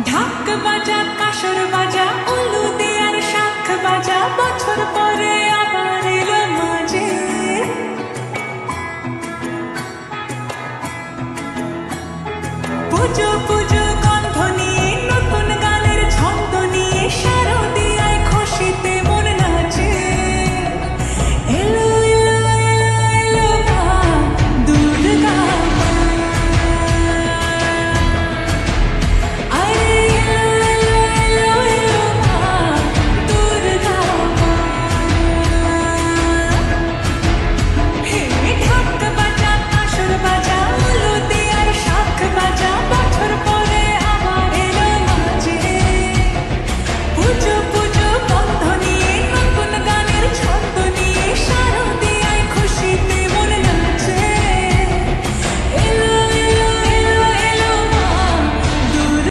ঢাক বাজা কাসর বাজা উলু দেয়ার শাখ বাজা বছর পরে আবার এলো মাঝে পুজো